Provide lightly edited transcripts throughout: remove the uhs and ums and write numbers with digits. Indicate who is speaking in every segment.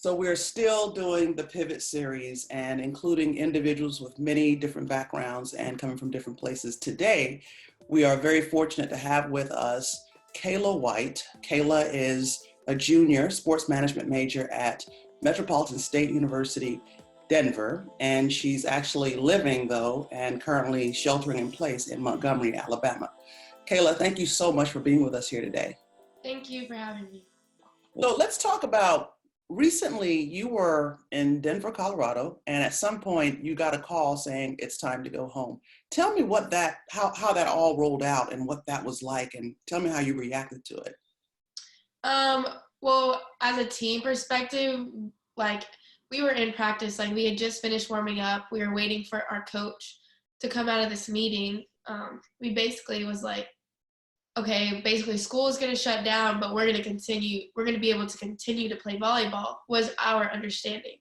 Speaker 1: So we're still doing the Pivot series and including individuals with many different backgrounds and coming from different places. Today, we are very fortunate to have with us Kayla White. Kayla is a junior sports management major at Metropolitan State University, Denver, and she's actually living though and currently sheltering in place in Montgomery, Alabama. Kayla, thank you so much for being with us here today.
Speaker 2: Thank you for having me.
Speaker 1: So let's talk about recently you were in Denver, Colorado, and at some point you got a call saying it's time to go home. Tell me how that all rolled out and what that was like, and tell me how you reacted to it.
Speaker 2: Well, as a team perspective, like we were in practice, like we had just finished warming up. We were waiting for our coach to come out of this meeting. We basically was like, okay, basically school is going to shut down, but we're going to be able to continue to play volleyball was our understanding.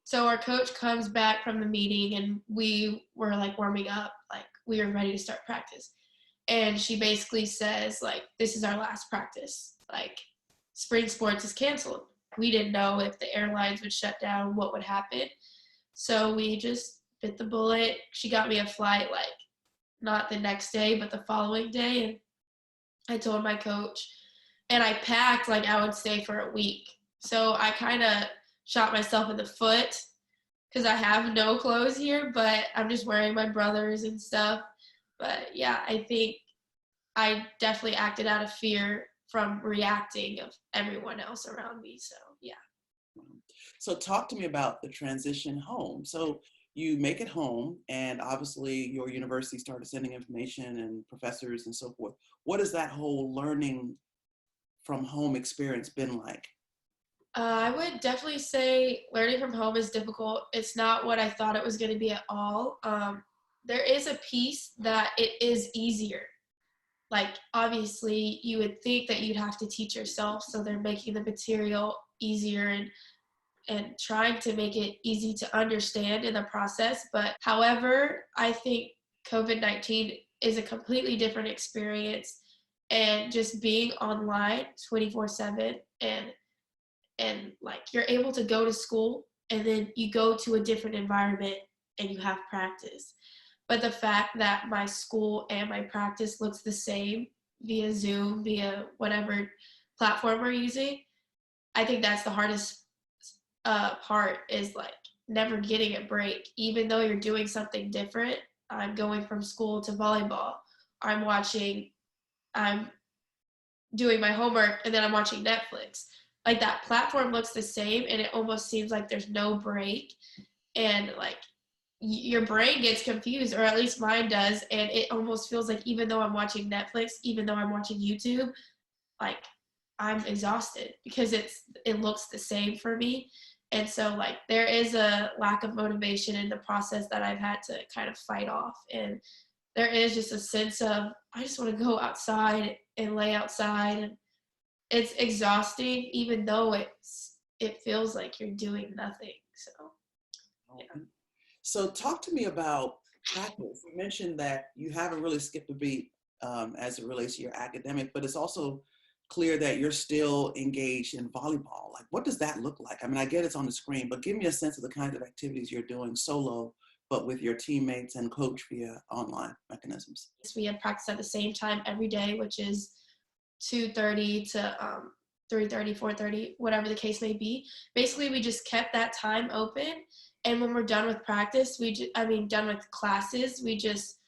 Speaker 2: So our coach comes back from the meeting and we were like warming up, like we were ready to start practice. And she basically says like, this is our last practice. Like spring sports is canceled. We didn't know if the airlines would shut down, what would happen. So we just bit the bullet. She got me a flight like not the next day, but the following day. And I told my coach, and I packed like I would stay for a week. So I kind of shot myself in the foot because I have no clothes here, but I'm just wearing my brother's and stuff. But yeah, I think I definitely acted out of fear from reacting of everyone else around me. So yeah.
Speaker 1: So talk to me about the transition home. So you make it home, and obviously your university started sending information and professors and so forth. What has that whole learning from home experience been like?
Speaker 2: I would definitely say learning from home is difficult. It's not what I thought it was going to be at all. There is a piece that it is easier. Like, obviously, you would think that you'd have to teach yourself, so they're making the material easier and trying to make it easy to understand in the process. But however, I think COVID-19 is a completely different experience, and just being online 24/7 and like you're able to go to school and then you go to a different environment and you have practice. But the fact that my school and my practice looks the same via Zoom, via whatever platform we're using, I think that's the hardest part is like never getting a break. Even though you're doing something different, I'm going from school to volleyball. I'm doing my homework and then I'm watching Netflix. Like that platform looks the same and it almost seems like there's no break and like your brain gets confused, or at least mine does, and it almost feels like even though I'm watching Netflix, even though I'm watching YouTube, like I'm exhausted because it looks the same for me. And so like there is a lack of motivation in the process that I've had to kind of fight off. And there is just a sense of I just want to go outside and lay outside, and it's exhausting even though it feels like you're doing nothing. So yeah.
Speaker 1: So talk to me about practice. You mentioned that you haven't really skipped a beat as it relates to your academic, but it's also clear that you're still engaged in volleyball. Like, what does that look like? I mean, I get it's on the screen, but give me a sense of the kinds of activities you're doing solo, but with your teammates and coach via online mechanisms.
Speaker 2: We had practice at the same time every day, which is 2:30 to 3:30, 4:30, whatever the case may be. Basically, we just kept that time open. And when we're done with practice, done with classes, we just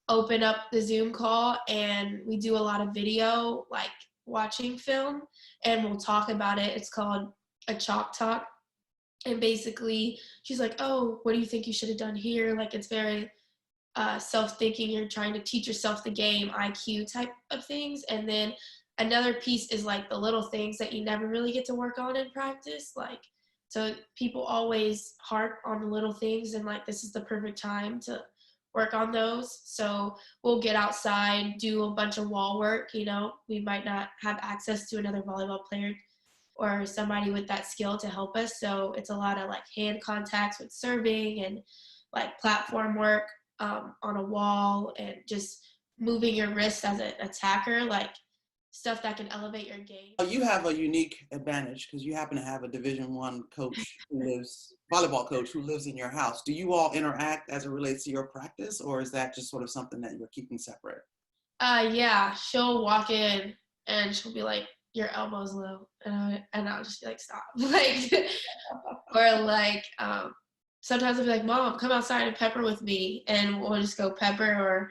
Speaker 2: open up the Zoom call and we do a lot of video, like watching film, and we'll talk about it. It's called a chalk talk. And basically, she's like, oh, what do you think you should have done here? Like, it's very self-thinking. You're trying to teach yourself the game, IQ type of things. And then another piece is like the little things that you never really get to work on in practice. Like, so people always harp on the little things, and like this is the perfect time to work on those. So we'll get outside, do a bunch of wall work. We might not have access to another volleyball player or somebody with that skill to help us. So it's a lot of like hand contacts with serving and like platform work on a wall and just moving your wrist as an attacker. Like stuff that can elevate your game.
Speaker 1: You have a unique advantage because you happen to have a Division I coach volleyball coach who lives in your house. Do you all interact as it relates to your practice, or is that just sort of something that you're keeping separate?
Speaker 2: Yeah, she'll walk in and she'll be like, "Your elbow's low," and I'll just be like, "Stop!" Like, or like, sometimes I'll be like, "Mom, come outside and pepper with me," and we'll just go pepper. Or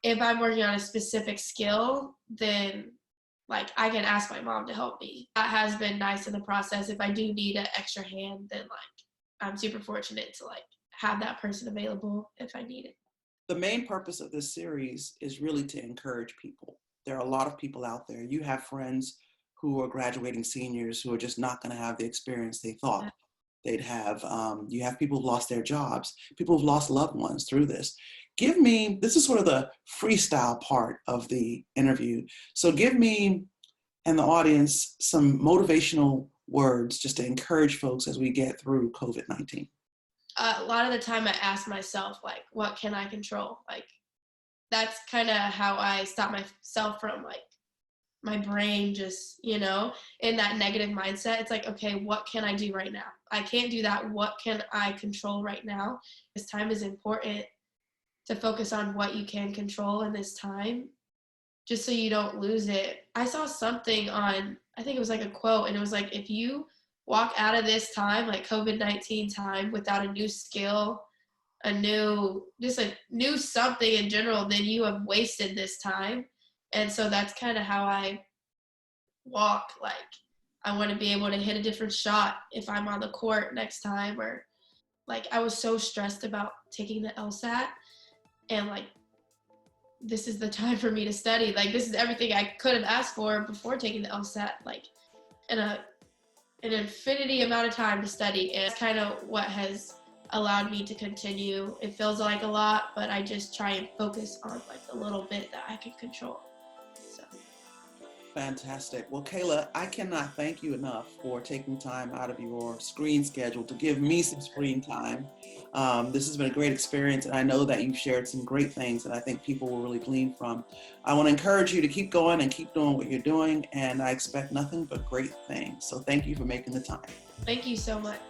Speaker 2: if I'm working on a specific skill, then like I can ask my mom to help me. That has been nice in the process. If I do need an extra hand, then like I'm super fortunate to like have that person available if I need it.
Speaker 1: The main purpose of this series is really to encourage people. There are a lot of people out there. You have friends who are graduating seniors who are just not going to have the experience they thought they'd have. You have people who've lost their jobs, people who've lost loved ones through this. This is sort of the freestyle part of the interview. So give me and the audience some motivational words just to encourage folks as we get through COVID-19.
Speaker 2: A lot of the time I ask myself, like, what can I control? Like, that's kind of how I stop myself from like my brain just, in that negative mindset. It's like, okay, what can I do right now? I can't do that. What can I control right now? This time is important to focus on what you can control in this time, just so you don't lose it. I saw something on, I think it was like a quote, and it was like, if you walk out of this time, like COVID-19 time, without a new skill, just a new something in general, then you have wasted this time. And so that's kind of how I walk. Like, I want to be able to hit a different shot if I'm on the court next time. Or like, I was so stressed about taking the LSAT, and like, this is the time for me to study. Like, this is everything I could have asked for before taking the LSAT, like in an infinity amount of time to study. And it's kind of what has allowed me to continue. It feels like a lot, but I just try and focus on like the little bit that I can control. So.
Speaker 1: Fantastic. Well, Kayla, I cannot thank you enough for taking time out of your screen schedule to give me some screen time. This has been a great experience, and I know that you've shared some great things that I think people will really glean from. I want to encourage you to keep going and keep doing what you're doing, and I expect nothing but great things. So thank you for making the time.
Speaker 2: Thank you so much.